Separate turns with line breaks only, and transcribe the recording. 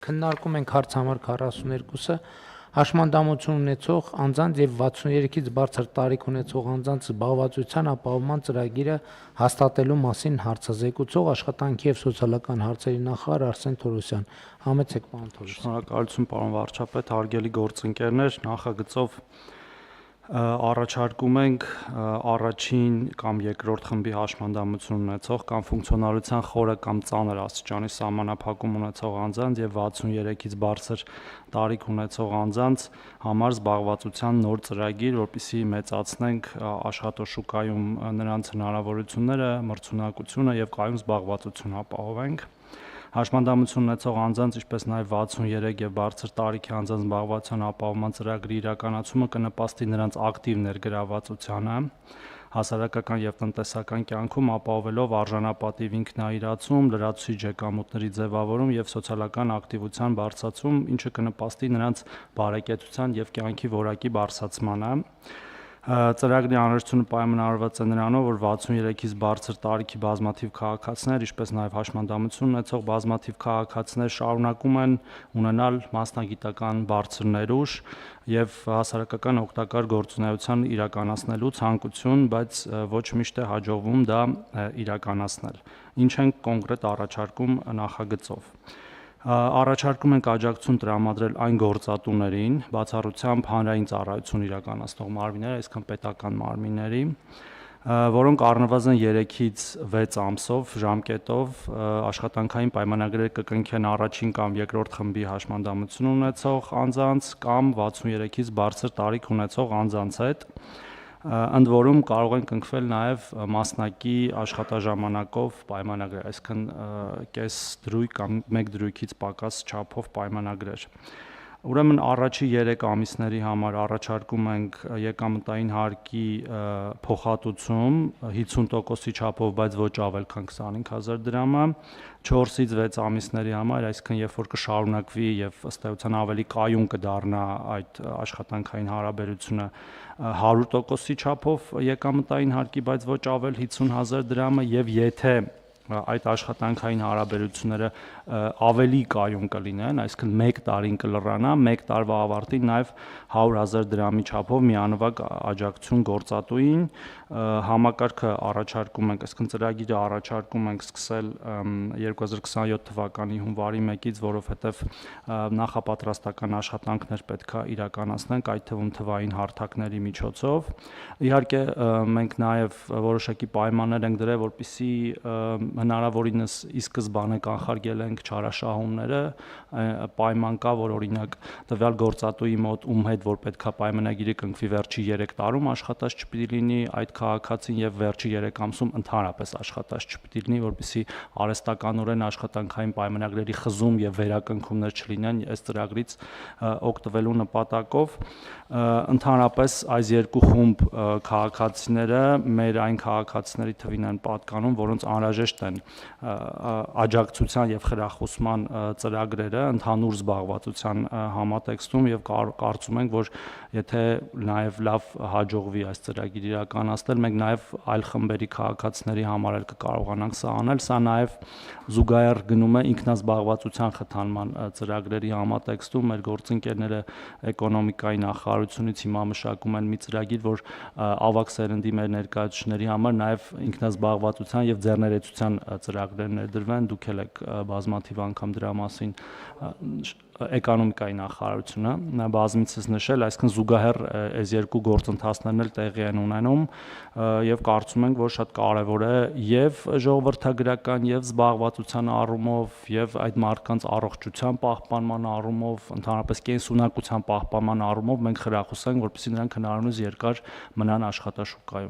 Քննարկում ենք հարց համար 42-ը հաշմանդամություն ունեցող անձանց եւ 63-ից բարձր տարիք ունեցող անձանց զբաղվածության ապահովման ծրագիրը հաստատելու մասին հարցազեկուցող աշխատանքի եւ սոցիալական հարցերի նախարար Արսեն Թորոսյան։ Համեցեք, պարոն Թորոսյան։
Շնորհակալություն, պարոն վարչապետ, հարգելի գործընկերներ, նախագծով առաջարկում ենք առաջին կամ երկրորդ խմբի հաշմանդամություն ունեցող կամ ֆունկցիոնալության խորը կամ ծանր աստիճանի սահմանափակում ունեցող անձանց եւ 63-ից բարձր տարիք ունեցող անձանց համար զբաղվածության նոր ծրագիր, որպեսզի մեծացնենք աշխատաշուկայում նրանց հնարավորությունները, մրցունակությունը եւ կայուն զբաղվածություն ապահովենք։ Հաշմանդամություն ունեցող անձանց, ինչպես նաև 63 եւ բարձր տարիքի անձանց զբաղվածության ապահովման ծրագրի իրականացումը կնպաստի նրանց ակտիվ ներգրավվածությանը հասարակական եւ տնտեսական կյանքում, ապահովելով արժանապատիվ ինքնաիրացում, լրացուցիչ եկամուտների ձևավորում եւ սոցիալական ակտիվության բարձրացում, ինչը կնպաստի նրանց բարեկեցության եւ կյանքի որակի բարձրացմանը։ Ծրագրի անհրաժեշտությունը պայմանավորված է նրանով, որ 63-ից բարձր տարիքի բազմաթիվ քաղաքացիներ, ինչպես նաև հաշմանդամություն ունեցող բազմաթիվ քաղաքացիներ շարունակում են ունենալ մասնագիտական բարձր ներուժ եւ հասարակական օգտակար գործունեություն իրականացնելու ցանկություն, բայց ոչ միշտ է հաջողվում դա իրականացնել։ Ինչ են կոնկրետ առաջարկում նախագծով։ Առաջարկում ենք աջակցություն տրամադրել այն գործատուներին, բացառությամբ հանրային ծառայություն իրականացնող մարմինները, այսինքն պետական մարմինների, որոնք առնվազն 3-ից 6 ամսով ժամկետով աշխատանքային պայմանագրեր կկնքեն առաջին կամ երկրորդ խմբի հաշմանդամություն ունեցող անձանց կամ 63-ից բարձր տարիք ունեցող անձանց հետ, ընդ որում կարող են կնքվել նաև մասնակի աշխատաժամանակով պայմանագրեր, այսինքն կես դրույթ կամ 1 դրույթից պակաս չափով պայմանագրեր։ Ուրեմն առաջի 3 ամիսների համար առաջարկում ենք եկամտային հարկի փոխհատուցում 50%-ի չափով, բայց ոչ ավել քան 25000 դրամը, 4-ից 6 ամիսների համար, այսինքն երբ որ կշարունակվի եւ ըստ էության ավելի կայուն կդառնա այդ աշխատանքային հարաբերությունը 100%-ի չափով եկամտային հարկի, բայց ոչ ավել 50000 դրամը եւ եթե այդ աշխատանքային հարաբերությունները ավելի կայուն կլինեն, այսինքն 1 տարին կլռանա, 1 տարվա ավարտին նաև 100000 դրամի չափով միանվագ աջակցություն գործատուին, համակարգը առաջարկում ենք, այսինքն ծրագիրը առաջարկում ենք սկսել 2027 թվականի հունվարի 1-ից, որովհետև նախապատրաստական աշխատանքներ պետք է իրականացնենք, այդ թվում թվային հարթակների միջոցով։ Իհարկե մենք նաև որոշակի պայմաններ ենք դրել, որպեսզի հնարավորինս ի սկզբանե կանխարգել ենք չարաշահումները, պայման կա, որ օրինակ տվյալ գործատուի մոտ ում հետ որ պետքա պայմանագիրը կնքվի վերջի 3 տարում աշխատած չպիտի լինի այդ քաղաքացին եւ վերջի 3 ամսում ընդհանրապես աշխատած չպիտի լինի, որպեսզի արհեստականորեն աշխատանքային պայմանագրերի խզում եւ վերակնքումներ չլինեն այս ծրագրից օգտվելու նպատակով։ Ընդհանրապես այս երկու խումբ քաղաքացիները մեր այն քաղաքացիների թվին են պատկանում, որոնց անհրաժեշտ են աջակցության եւ խրախուսման ծրագրերը ընդհանուր զբաղվածության համատեքստում եւ կարծում ենք, որ եթե նաեւ լավ հաջողվի այս ծրագիրը իրականացնել, մենք նաեւ այլ խմբերի քաղաքացիների համար էլ կկարողանանք սա անել, սա նաեւ զուգահեռ գնում է ինքնազբաղվածության խթանման ծրագրերի համատեքստում, մեր գործընկերները էկոնոմիկայի նախարարությունից հիմա մշակում են մի ծրագիր, որ ավագ սերնդի մեր ներկայացուցիչների համար նաեւ ինքնազբաղվածության եւ ձեռներեցության ծրագրեր ներդրվեն, դուք եք բազմաթիվ անգամ դրա մասին էկոնոմիկայի նախարարությունը բազմիցս նշել, այսինքն զուգահեռ այս երկու գործընթացներն էլ տեղի են ունենում եւ կարծում ենք, որ շատ կարեւոր է եւ ժողովրդագրական եւ զբաղվածության առումով եւ այդ մարդկանց առողջության պահպանման առումով, ընդհանրապես կենսունակության պահպանման առումով մենք խրախուսենք, որպեսզի նրանք հնարավորինս երկար մնան աշխատաշուկայում։